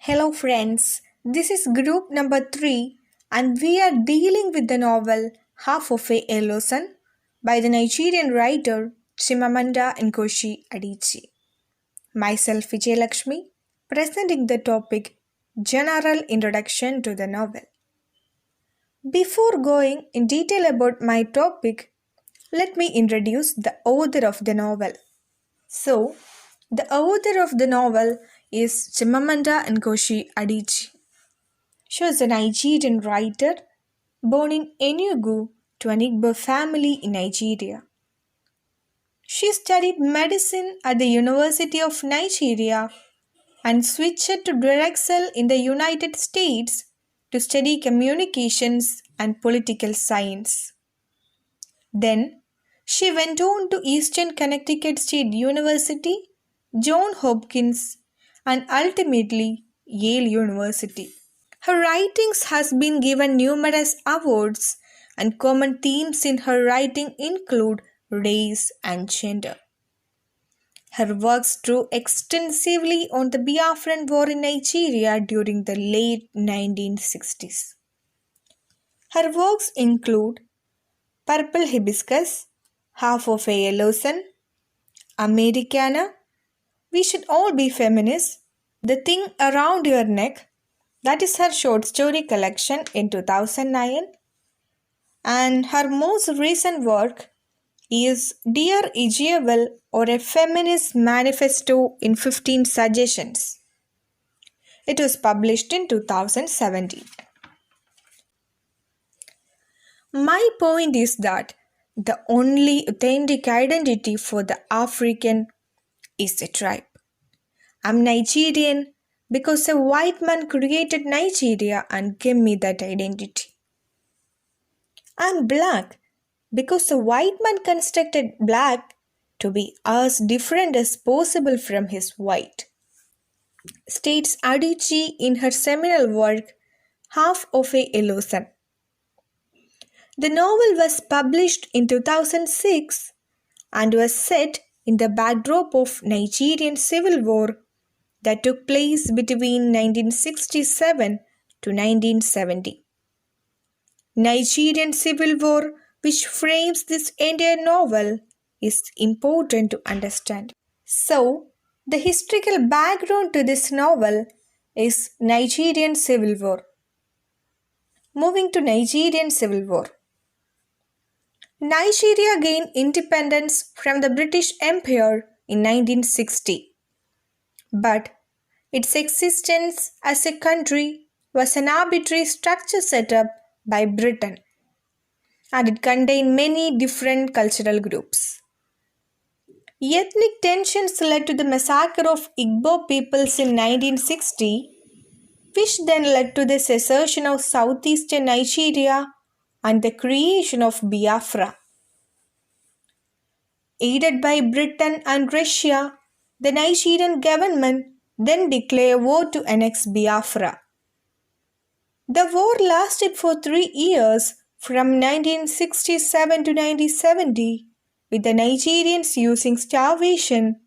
Hello, friends. This is group number 3, and we are dealing with the novel Half of a Yellow Sun by the Nigerian writer Chimamanda Ngozi Adichie. Myself, Vijay Lakshmi, presenting the topic General Introduction to the Novel. Before going in detail about my topic, let me introduce the author of the novel. So, the author of the novel is Chimamanda Ngozi Adichie. She was a Nigerian writer born in Enugu to an Igbo family in Nigeria. She studied medicine at the University of Nigeria and switched to Drexel in the United States to study communications and political science. Then, she went on to Eastern Connecticut State University, Johns Hopkins, and ultimately Yale University. Her writings has been given numerous awards, and common themes in her writing include race and gender. Her works drew extensively on the Biafran War in Nigeria during the late 1960s. Her works include Purple Hibiscus, Half of a Yellow Sun, Americana, We Should All Be Feminists, The Thing Around Your Neck, that is her short story collection in 2009, and her most recent work is Dear Ijewell, or a Feminist Manifesto in 15 Suggestions. It was published in 2017. My point is that the only authentic identity for the African is a tribe. I'm Nigerian because a white man created Nigeria and gave me that identity. I'm black because a white man constructed black to be as different as possible from his white, states Adichie in her seminal work Half of a Yellow Sun. The novel was published in 2006 and was set in the backdrop of Nigerian Civil War that took place between 1967 to 1970. Nigerian Civil War, which frames this entire novel, is important to understand. So, the historical background to this novel is Nigerian Civil War. Moving to Nigerian Civil War. Nigeria gained independence from the British Empire in 1960. But its existence as a country was an arbitrary structure set up by Britain, and it contained many different cultural groups. Ethnic tensions led to the massacre of Igbo peoples in 1960, which then led to the secession of southeastern Nigeria and the creation of Biafra. Aided by Britain and Russia, the Nigerian government then declared war to annex Biafra. The war lasted for 3 years from 1967 to 1970, with the Nigerians using starvation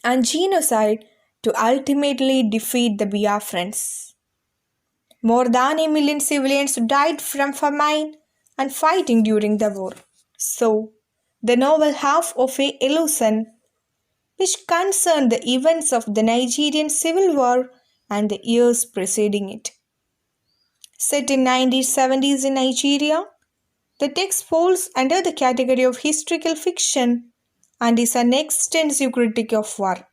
and genocide to ultimately defeat the Biafrans. More than 1 million civilians died from famine and fighting during the war. So, the novel Half of a Yellow Sun, which concerned the events of the Nigerian Civil War and the years preceding it. Set in 1970s in Nigeria, the text falls under the category of historical fiction and is an extensive critique of war.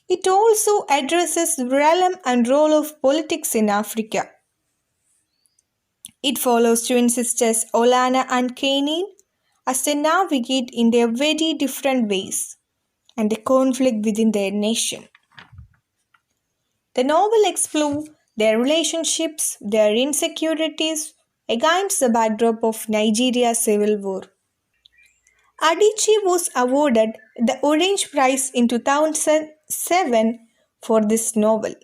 It also addresses the realm and role of politics in Africa. It follows twin sisters Olana and Kainin as they navigate in their very different ways and the conflict within their nation. The novel explores their relationships, their insecurities against the backdrop of Nigeria's civil war. Adichie was awarded the Orange Prize in 2007 for this novel.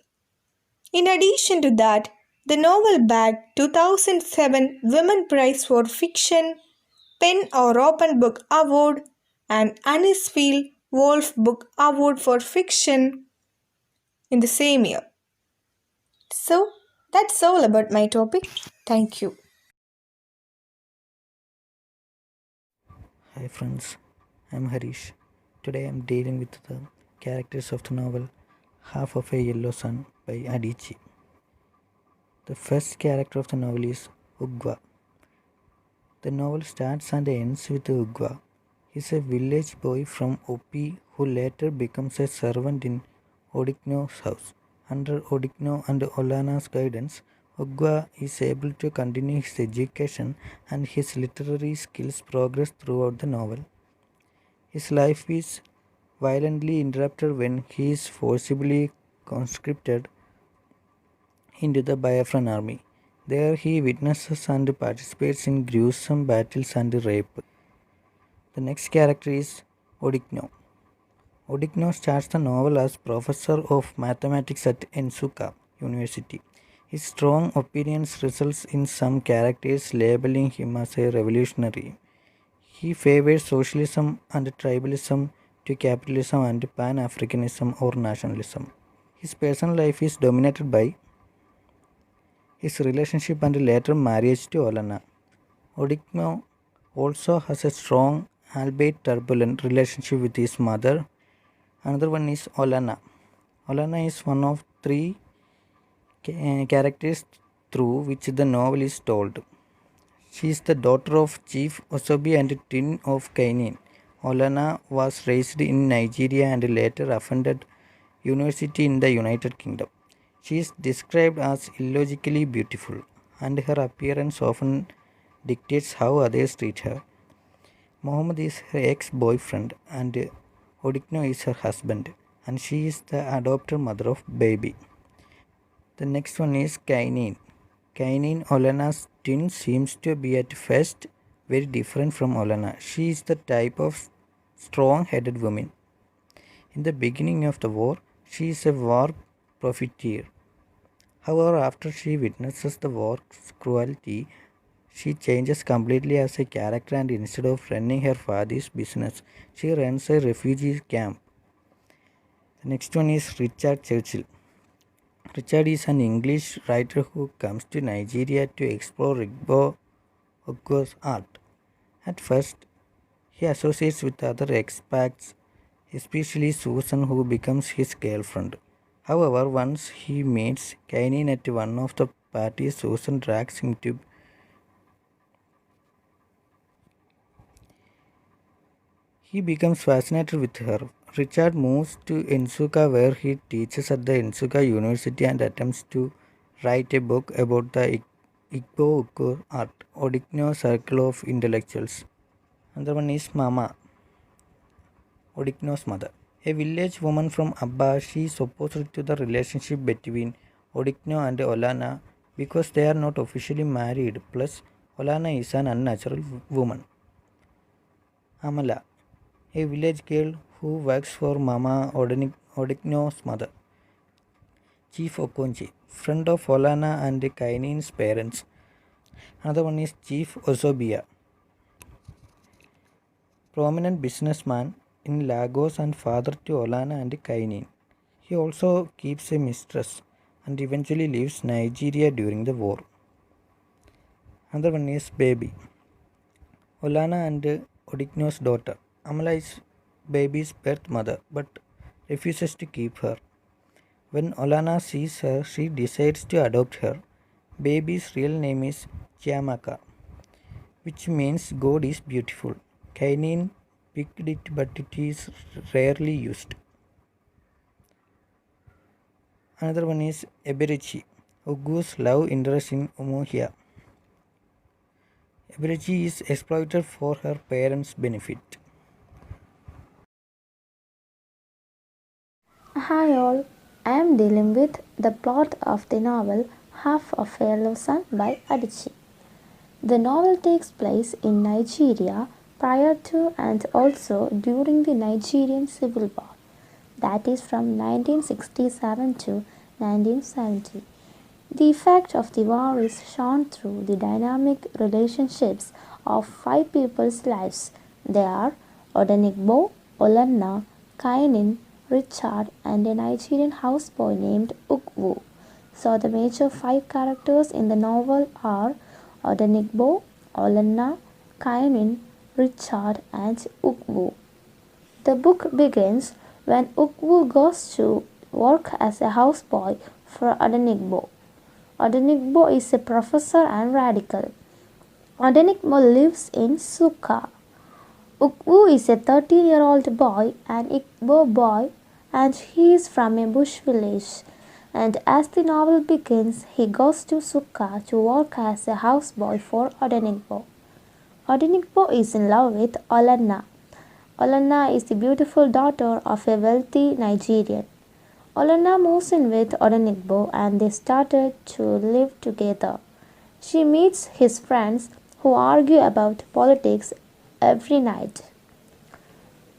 In addition to that, the novel bagged 2007 Women Prize for Fiction, Pen or Open Book Award, and Anisfield Wolf Book Award for Fiction, in the same year. So, that's all about my topic. Thank you. Hi friends, I'm Harish. Today I'm dealing with the characters of the novel Half of a Yellow Sun by Adichie. The first character of the novel is Ugwa. The novel starts and ends with Ugwa. He's a village boy from Opi who later becomes a servant in Odigno's house. Under Odigno and Olana's guidance, Ugwa is able to continue his education and his literary skills progress throughout the novel. His life is violently interrupted when he is forcibly conscripted into the Biafran army. There he witnesses and participates in gruesome battles and rape. The next character is Odigno. Odigno starts the novel as professor of mathematics at Ensuka University. His strong opinions results in some characters labeling him as a revolutionary. He favors socialism and tribalism to capitalism and Pan Africanism or nationalism. His personal life is dominated by his relationship and later marriage to Olana. Odigno also has a strong, albeit turbulent, relationship with his mother. Another one is Olana. Olana is one of three characters through which the novel is told. She is the daughter of Chief Osobi and twin of Kainin. Olana was raised in Nigeria and later attended university in the United Kingdom. She is described as illogically beautiful, and her appearance often dictates how others treat her. Mohammed is her ex-boyfriend and Odigno is her husband, and she is the adopted mother of baby. The next one is Kainin. Kainin, Olana's twin, seems to be at first very different from Olana. She is the type of strong headed woman. In the beginning of the war, she is a war profiteer. However, after she witnesses the war's cruelty, she changes completely as a character and instead of running her father's business, she runs a refugee camp. The next one is Richard Churchill. Richard is an English writer who comes to Nigeria to explore Igbo Ogo's art. At first, he associates with other expats, especially Susan, who becomes his girlfriend. However, once he meets Kainin at one of the parties, Susan drags him to. He becomes fascinated with her. Richard moves to Ensuka, where he teaches at the Ensuka University and attempts to write a book about the Igbo Ugo art, Odigno Circle of Intellectuals. Another one is Mama, Odigno's mother. A village woman from Abba, she is opposed to the relationship between Odigno and Olana because they are not officially married. Plus, Olana is an unnatural woman. Amala, a village girl who works for Mama Odigno's mother, Chief Okonji, friend of Olana and Kainin's parents. Another one is Chief Osobia, prominent businessman in Lagos and father to Olana and Kainin. He also keeps a mistress and eventually leaves Nigeria during the war. Another one is Baby, Olana and Odigno's daughter. Amala is Baby's birth mother but refuses to keep her. When Olana sees her, she decides to adopt her. Baby's real name is Chiamaka, which means God is beautiful. Kainin picked it, but it is rarely used. Another one is Eberichi, Ugu's love interest in Umuhia. Eberichi is exploited for her parents' benefit. Hi all, I am dealing with the plot of the novel Half of a Yellow Sun by Adichie. The novel takes place in Nigeria prior to and also during the Nigerian Civil War, that is from 1967 to 1970. The effect of the war is shown through the dynamic relationships of five people's lives. They are Odenigbo, Olanna, Kainin, Richard, and a Nigerian houseboy named Ukwu. So the major five characters in the novel are Odenigbo, Olenna, Kainin, Richard, and Ukwu. The book begins when Ukwu goes to work as a houseboy for Odenigbo. Odenigbo is a professor and radical. Odenigbo lives in Suka. Ukwu is a 13-year-old boy, an Igbo boy, and he is from a bush village. And as the novel begins, he goes to Suka to work as a houseboy for Odenigbo. Odenigbo is in love with Olenna. Olenna is the beautiful daughter of a wealthy Nigerian. Olenna moves in with Odenigbo and they started to live together. She meets his friends who argue about politics every night.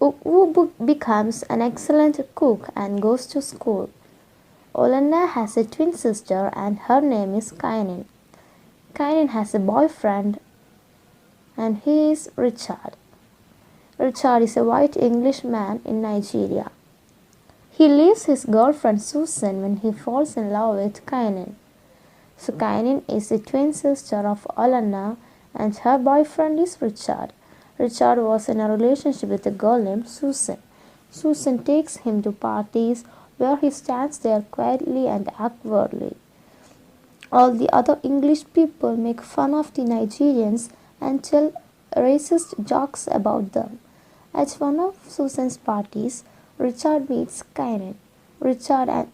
Ukwu becomes an excellent cook and goes to school. Olenna has a twin sister and her name is Kainin. Kainin has a boyfriend and he is Richard. Richard is a white English man in Nigeria. He leaves his girlfriend Susan when he falls in love with Kainin. So Kainin is the twin sister of Olenna and her boyfriend is Richard. Richard was in a relationship with a girl named Susan. Susan takes him to parties where he stands there quietly and awkwardly. All the other English people make fun of the Nigerians and tell racist jokes about them. At one of Susan's parties, Richard meets Kainin. Richard and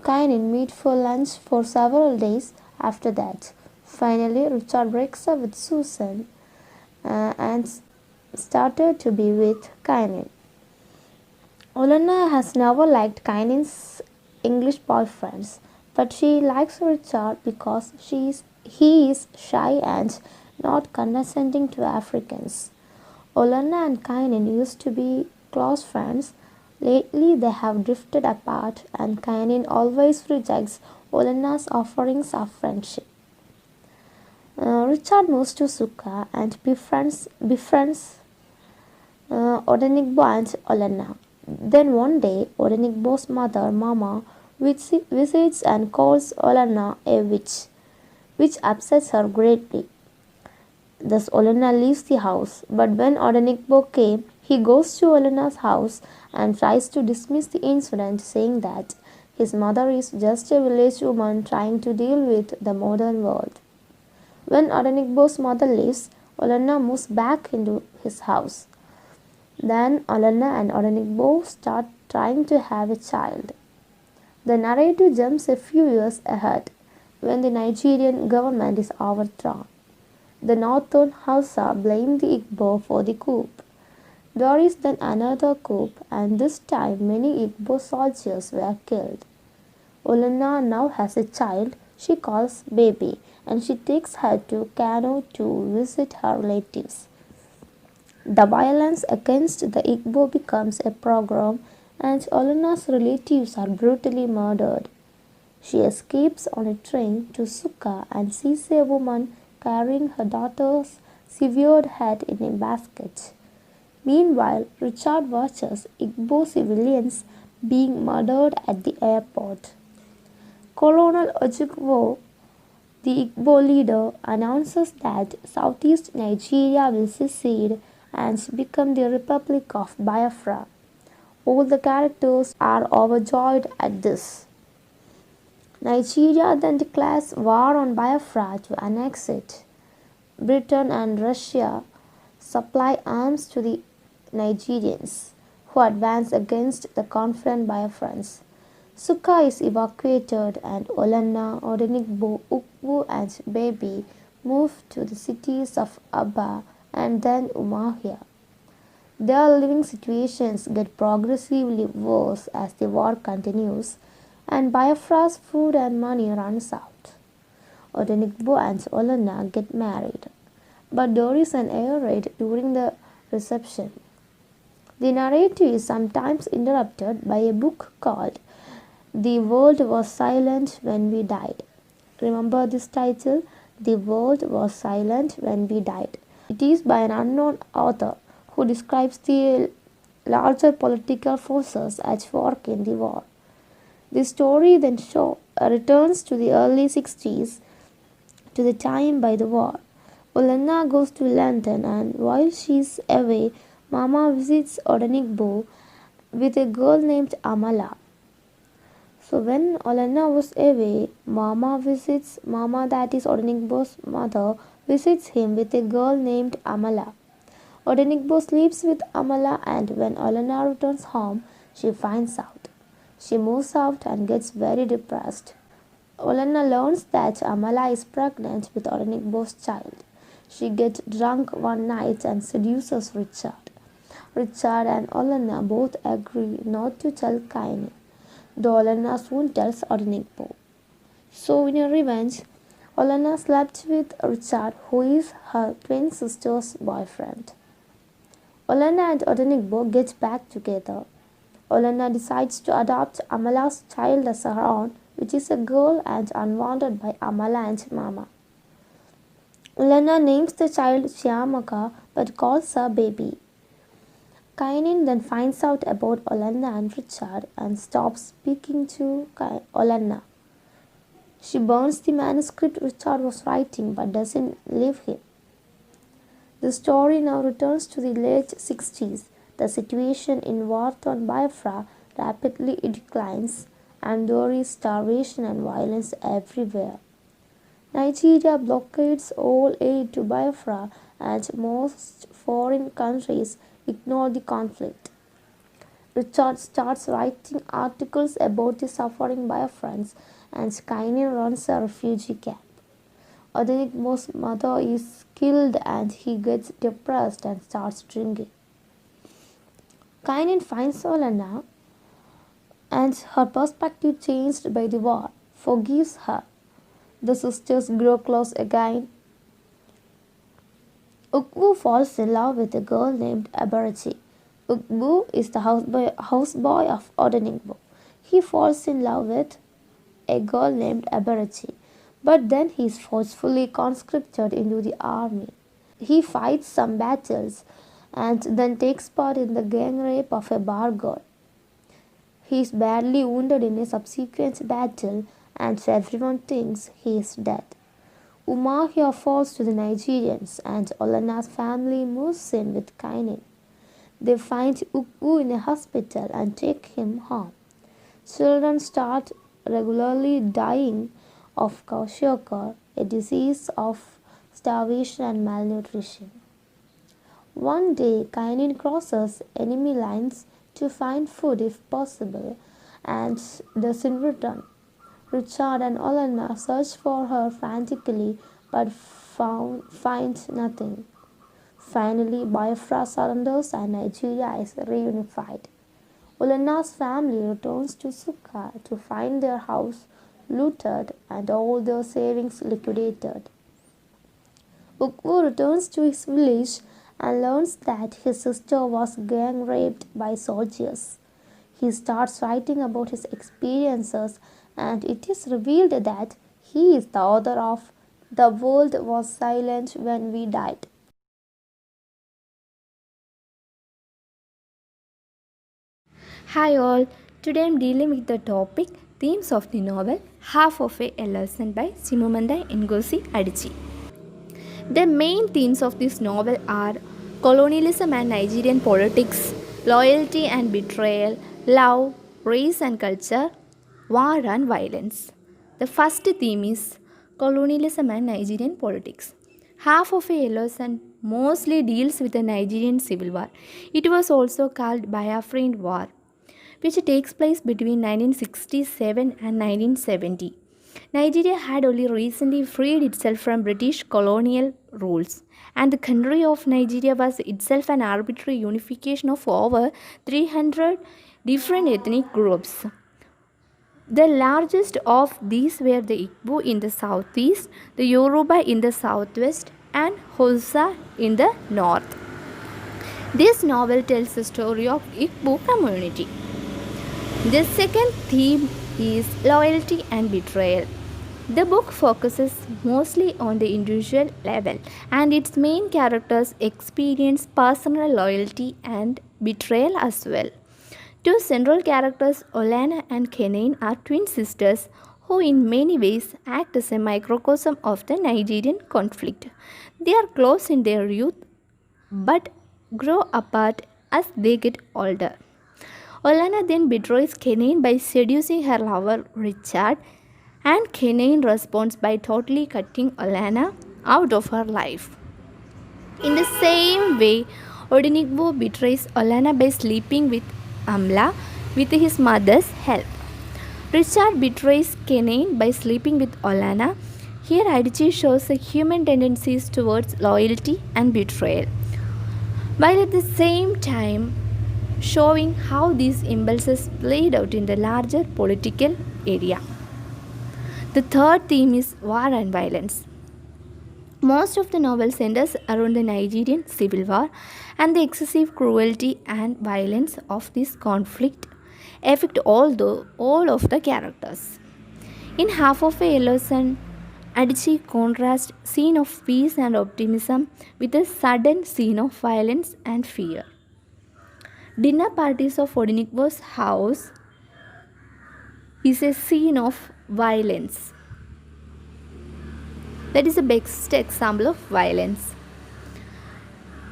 Kainin meet for lunch for several days after that. Finally, Richard breaks up with Susan and started to be with Kainin. Olenna has never liked Kainin's English boyfriends, but she likes Richard because he is shy and not condescending to Africans. Olenna and Kainin used to be close friends. Lately, they have drifted apart, and Kainin always rejects Olenna's offerings of friendship. Richard moves to Suka and befriends Odenigbo and Olenna. Then one day, Odenigbo's mother, Mama, visits and calls Olenna a witch, which upsets her greatly. Thus Olenna leaves the house, but when Odenigbo came, he goes to Olenna's house and tries to dismiss the incident, saying that his mother is just a village woman trying to deal with the modern world. When Odenigbo's mother leaves, Olenna moves back into his house. Then Olenna and Odenigbo start trying to have a child. The narrative jumps a few years ahead when the Nigerian government is overthrown. The northern Hausa blame the Igbo for the coup. There is then another coup, and this time many Igbo soldiers were killed. Olenna now has a child she calls Baby, and she takes her to Kano to visit her relatives. The violence against the Igbo becomes a pogrom, and Olenna's relatives are brutally murdered. She escapes on a train to Suka and sees a woman carrying her daughter's severed head in a basket. Meanwhile, Richard watches Igbo civilians being murdered at the airport. Colonel Ojukwu, the Igbo leader, announces that Southeast Nigeria will secede and become the Republic of Biafra. All the characters are overjoyed at this. Nigeria then declares war on Biafra to annex it. Britain and Russia supply arms to the Nigerians, who advance against the confident Biafrans. Suka is evacuated and Olenna, Odenigbo, Ukwu and Baby move to the cities of Aba and then Umuahia. Their living situations get progressively worse as the war continues and Biafra's food and money runs out. Odenigbo and Olenna get married, but there is an air raid during the reception. The narrative is sometimes interrupted by a book called The World Was Silent When We Died. Remember this title? The World Was Silent When We Died. It is by an unknown author who describes the larger political forces at work in the war. The story then returns to the early 60s to the time by the war. Olenna goes to London, and while she's away, Mama visits Odenigbo with a girl named Amala. So when Olenna was away, Mama, that is Odenigbo's mother, visits him with a girl named Amala. Odenigbo sleeps with Amala, and when Olenna returns home, she finds out. She moves out and gets very depressed. Olenna learns that Amala is pregnant with Odenigbo's child. She gets drunk one night and seduces Richard. Richard and Olenna both agree not to tell Kaini, though Olenna soon tells Odenigbo. So in her revenge, Olenna slept with Richard, who is her twin sister's boyfriend. Olenna and Odenigbo get back together. Olenna decides to adopt Amala's child as her own, which is a girl and unwanted by Amala and Mama. Olenna names the child Shyamaka but calls her baby. Kainin then finds out about Olenna and Richard and stops speaking to Olenna. She burns the manuscript Richard was writing but doesn't leave him. The story now returns to the late 60s. The situation in war-torn Biafra rapidly declines, and there is starvation and violence everywhere. Nigeria blockades all aid to Biafra, and most foreign countries ignore the conflict. Richard starts writing articles about the suffering Biafrans, and Kainin runs a refugee camp. Odenigbo's mother is killed, and he gets depressed and starts drinking. Kainin finds Olenna, and her perspective changed by the war, forgives her. The sisters grow close again. Ukbu falls in love with a girl named Aberrachi. Ukbu is the houseboy of Odenigbo. He falls in love with a girl named Aberrachi, but then he is forcefully conscripted into the army. He fights some battles and then takes part in the gang rape of a bar girl. He is badly wounded in a subsequent battle, and everyone thinks he is dead. Umahia falls to the Nigerians, and Olenna's family moves in with Kainin. They find Ukbu in a hospital and take him home. Children start regularly dying of kwashiorkor, a disease of starvation and malnutrition. One day, Kainin crosses enemy lines to find food if possible and doesn't return. Richard and Olenna search for her frantically but find nothing. Finally, Biafra surrenders and Nigeria is reunified. Olenna's family returns to Suka to find their house looted and all their savings liquidated. Ukbu returns to his village and learns that his sister was gang raped by soldiers. He starts writing about his experiences, and it is revealed that he is the author of The World Was Silent When We Died. Hi all, today I am dealing with the topic themes of the novel Half of a Yellow Sun by Chimamanda Ngozi Adichie. The main themes of this novel are colonialism and Nigerian politics, loyalty and betrayal, love, race and culture, war and violence. The first theme is colonialism and Nigerian politics. Half of a Yellow Sun mostly deals with the Nigerian Civil War. It was also called Biafran War, which takes place between 1967 and 1970. Nigeria had only recently freed itself from British colonial rules, and the country of Nigeria was itself an arbitrary unification of over 300 different ethnic groups. The largest of these were the Igbo in the southeast, the Yoruba in the southwest, and Hausa in the north. This novel tells the story of Igbo community. The second theme is loyalty and betrayal. The book focuses mostly on the individual level, and its main characters experience personal loyalty and betrayal as well. Two central characters, Olenna and Kenane, are twin sisters who, in many ways, act as a microcosm of the Nigerian conflict. They are close in their youth but grow apart as they get older. Olenna then betrays Kenane by seducing her lover Richard, and Kenane responds by totally cutting Olenna out of her life. In the same way, Odenigbo betrays Olenna by sleeping with Amla with his mother's help. Richard betrays Kenane by sleeping with Olenna. Here, Adichie shows the human tendencies towards loyalty and betrayal, while at the same time showing how these impulses played out in the larger political area. The third theme is war and violence. Most of the novel centers around the Nigerian civil war, and the excessive cruelty and violence of this conflict affect all of the characters. In Half of a Yellow Sun, Adichie contrasts scene of peace and optimism with a sudden scene of violence and fear. Dinner parties of Odenigbo's house is a scene of violence. That is the best example of violence.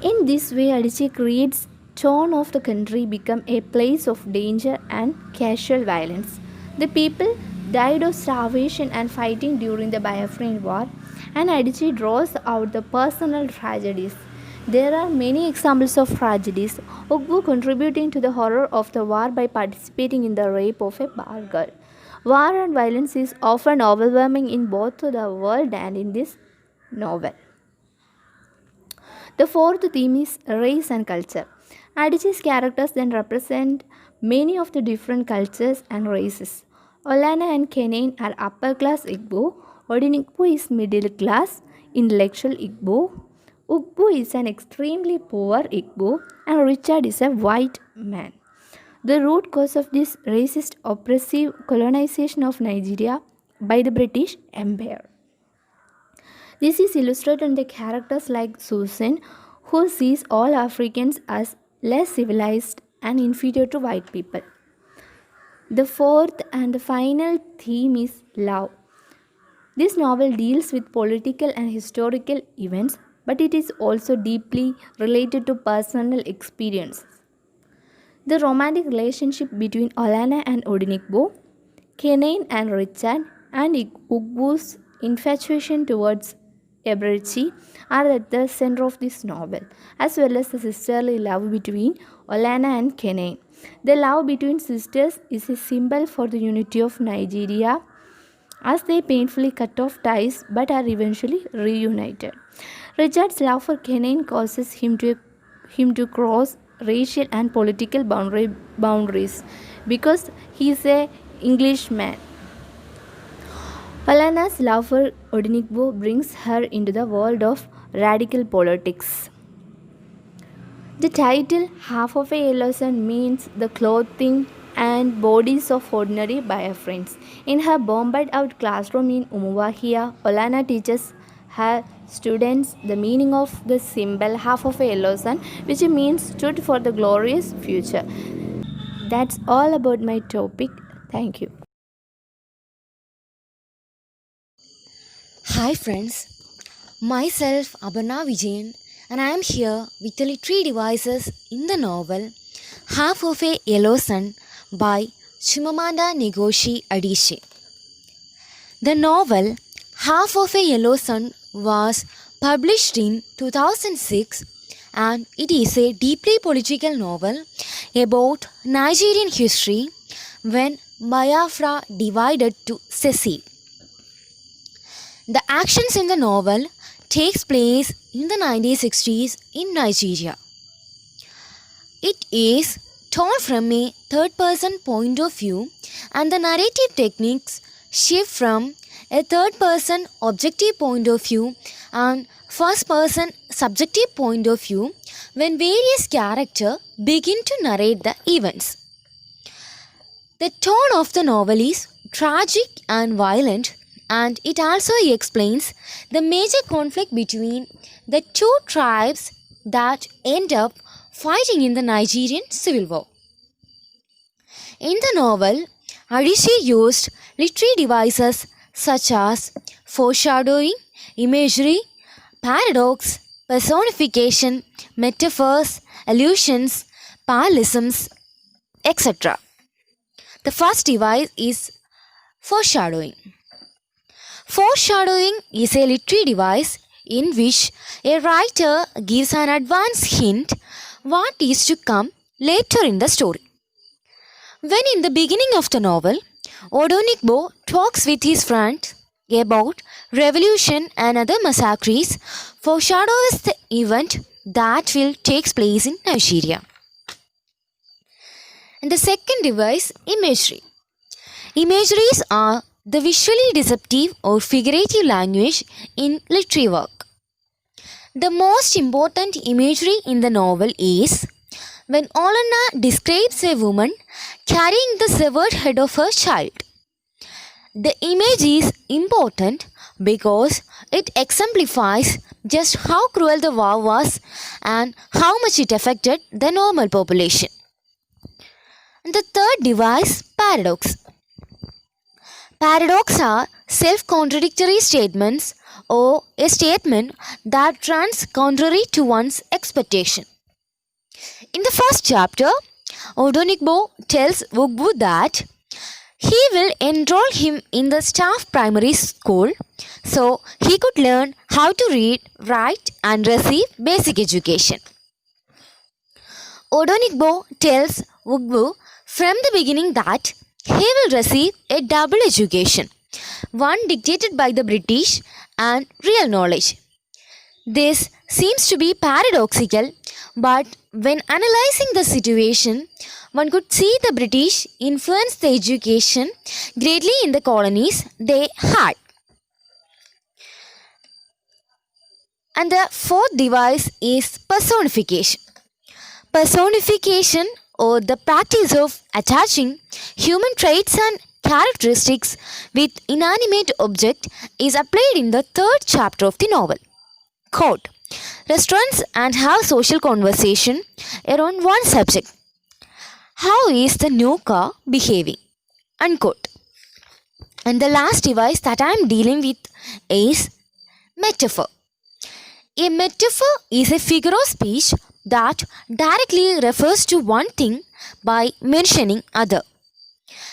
In this way, Adichie creates tone of the country become a place of danger and casual violence. The people died of starvation and fighting during the Biafran War, and Adichie draws out the personal tragedies. There are many examples of tragedies, Ugwu contributing to the horror of the war by participating in the rape of a bar girl. War and violence is often overwhelming in both the world and in this novel. The fourth theme is race and culture. Adichie's characters then represent many of the different cultures and races. Olenna and Kenane are upper class Igbo, Odenigbo is middle class, intellectual Igbo, Ugwu is an extremely poor Igbo, and Richard is a white man. The root cause of this racist oppressive colonization of Nigeria by the British Empire. This is illustrated in the characters like Susan, who sees all Africans as less civilized and inferior to white people. The fourth and the final theme is love. This novel deals with political and historical events, but it is also deeply related to personal experiences. The romantic relationship between Olenna and Odenigbo, Kenane and Richard, and Ugwu's infatuation towards Eberechi are at the center of this novel, as well as the sisterly love between Olenna and Kenane. The love between sisters is a symbol for the unity of Nigeria, as they painfully cut off ties but are eventually reunited. Richard's love for Kenane causes him to cross racial and political boundaries because he is an Englishman. Olenna's love for Odenigbo brings her into the world of radical politics. The title Half of a Yellow Sun means the clothing and bodies of ordinary Biafrans. In her bombed out classroom in Umuahia, Olenna teaches her students the meaning of the symbol half of a yellow sun, which means stood for the glorious future. That's all about my topic. Thank you. Hi friends, myself Aparna Vijayan, and I am here with the literary devices in the novel Half of a Yellow Sun by Chimamanda Ngozi Adichie. The novel Half of a Yellow Sun was published in 2006, and it is a deeply political novel about Nigerian history when Biafra divided to secede. The actions in the novel takes place in the 1960s in Nigeria. It is told from a third-person point of view, and the narrative techniques shift from a third-person objective point of view and first-person subjective point of view when various characters begin to narrate the events. The tone of the novel is tragic and violent, and it also explains the major conflict between the two tribes that end up fighting in the Nigerian Civil War. In the novel, Adichie used literary devices such as foreshadowing, imagery, paradox, personification, metaphors, allusions, parallelisms, etc. The first device is foreshadowing. Foreshadowing is a literary device in which a writer gives an advance hint what is to come later in the story. When in the beginning of the novel, Odonikbo talks with his friend about revolution and other massacres, foreshadows the event that will take place in Nigeria. And the second device, imagery. Imageries are the visually deceptive or figurative language in literary work. The most important imagery in the novel is when Olenna describes a woman carrying the severed head of her child. The image is important because it exemplifies just how cruel the war was and how much it affected the normal population. And the third device, paradox. Paradox are self-contradictory statements or a statement that runs contrary to one's expectation. In the first chapter, Odonikbo tells Wugbu that he will enroll him in the staff primary school so he could learn how to read, write and receive basic education. Odonikbo tells Wugbu from the beginning that he will receive a double education, one dictated by the British and real knowledge. This seems to be paradoxical, but when analyzing the situation, one could see the British influenced the education greatly in the colonies they had. And the fourth device is personification. Personification, or the practice of attaching human traits and characteristics with inanimate object, is applied in the third chapter of the novel. Quote, restaurants and have social conversation around one subject. How is the new car behaving? Unquote. And the last device that I am dealing with is metaphor. A metaphor is a figure of speech that directly refers to one thing by mentioning other.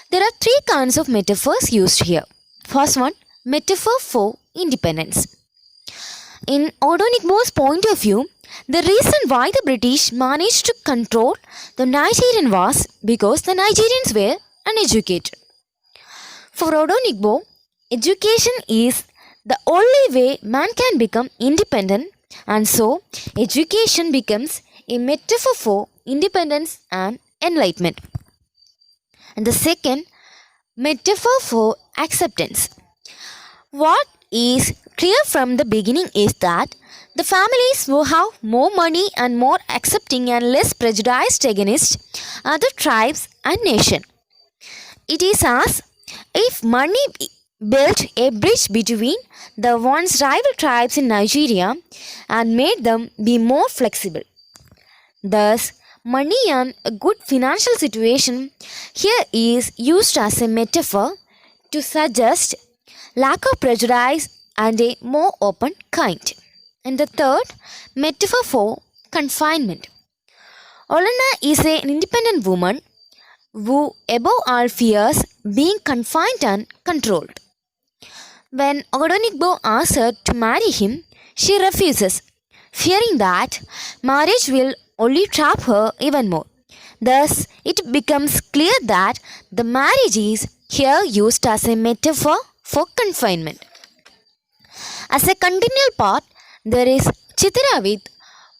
There are three kinds of metaphors used here. First one, metaphor for independence. In Odonikbo's point of view, the reason why the British managed to control the Nigerian was because the Nigerians were uneducated. For Odonikbo, education is the only way man can become independent, and so education becomes a metaphor for independence and enlightenment. And the second, metaphor for acceptance. What is clear from the beginning is that the families who have more money and more accepting and less prejudiced against other tribes and nation. It is as if money built a bridge between the once rival tribes in Nigeria and made them be more flexible. Thus, money and a good financial situation here is used as a metaphor to suggest lack of prejudice and a more open kind. And the third, metaphor for confinement. Olenna is an independent woman who above all fears being confined and controlled. When Odonikbo asks her to marry him, she refuses, fearing that marriage will only trap her even more. Thus, it becomes clear that the marriage is here used as a metaphor for confinement. As a continual part, there is Chitira with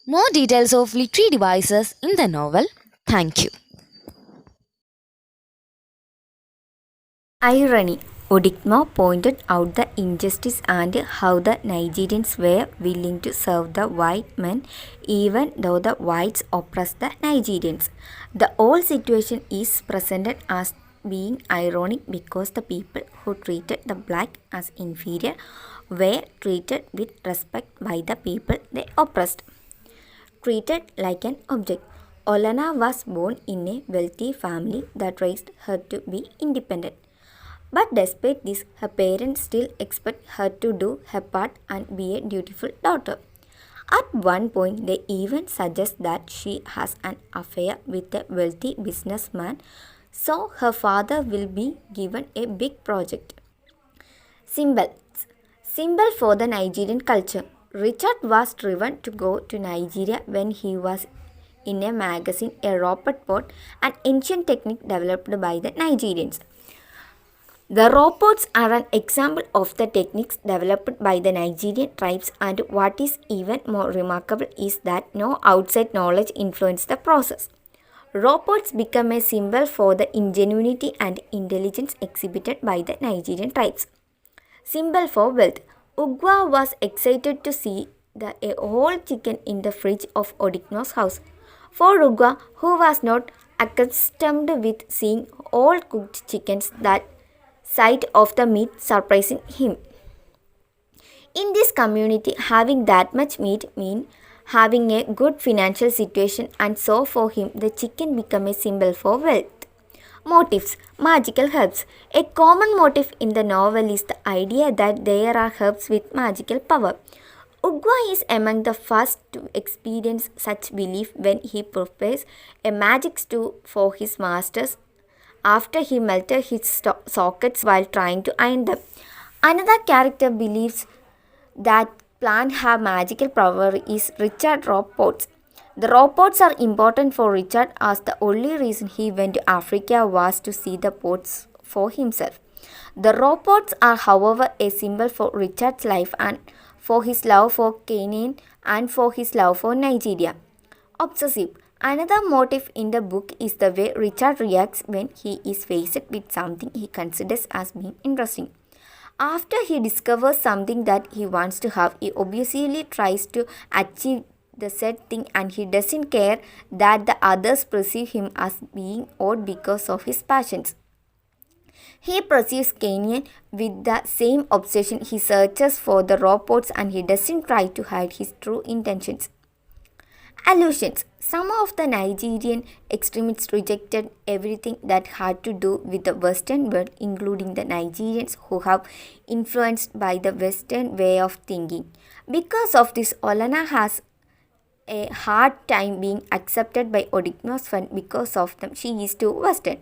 more details of literary devices in the novel. Thank you. Irony. Odigma pointed out the injustice and how the Nigerians were willing to serve the white men even though the whites oppressed the Nigerians. The whole situation is presented as being ironic because the people who treated the black as inferior were treated with respect by the people they oppressed, treated like an object. Olana was born in a wealthy family that raised her to be independent. But despite this, her parents still expect her to do her part and be a dutiful daughter. At one point, they even suggest that she has an affair with a wealthy businessman, so her father will be given a big project. Symbols. Symbol for the Nigerian culture. Richard was driven to go to Nigeria when he was in a magazine, a robot pot, an ancient technique developed by the Nigerians. The robots are an example of the techniques developed by the Nigerian tribes, and what is even more remarkable is that no outside knowledge influenced the process. Robots become a symbol for the ingenuity and intelligence exhibited by the Nigerian tribes. Symbol for wealth. Ugwa was excited to see a whole chicken in the fridge of Odigno's house. For Ugwa, who was not accustomed with seeing all cooked chickens, that sight of the meat surprising him. In this community, having that much meat mean having a good financial situation, and so for him the chicken became a symbol for wealth. Motifs. Magical herbs. A common motif in the novel is the idea that there are herbs with magical power. Ugwa is among the first to experience such belief when he prepares a magic stew for his masters after he melted his sockets while trying to iron them. Another character believes that plants have magical power is Richard Robots. The robots are important for Richard as the only reason he went to Africa was to see the pots for himself. The robots are, however, a symbol for Richard's life and for his love for Canaan and for his love for Nigeria. Obsessive. Another motif in the book is the way Richard reacts when he is faced with something he considers as being interesting. After he discovers something that he wants to have, he obviously tries to achieve the said thing, and he doesn't care that the others perceive him as being odd because of his passions. He perceives Canaan with the same obsession. He searches for the robots and he doesn't try to hide his true intentions. Allusions. Some of the Nigerian extremists rejected everything that had to do with the Western world, including the Nigerians who have influenced by the Western way of thinking. Because of this, Olana has a hard time being accepted by Odigno's friend because of them. She is too Western.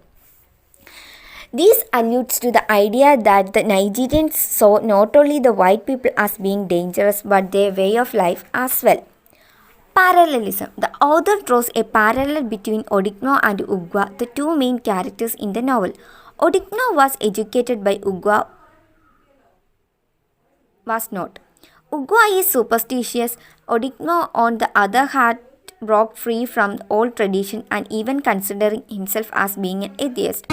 This alludes to the idea that the Nigerians saw not only the white people as being dangerous but their way of life as well. Parallelism. The author draws a parallel between Odigno and Ugwa, the two main characters in the novel. Odigno was educated by Ugwa was not. Ugwa is superstitious. Odigno, on the other hand, broke free from old tradition and even considering himself as being an atheist.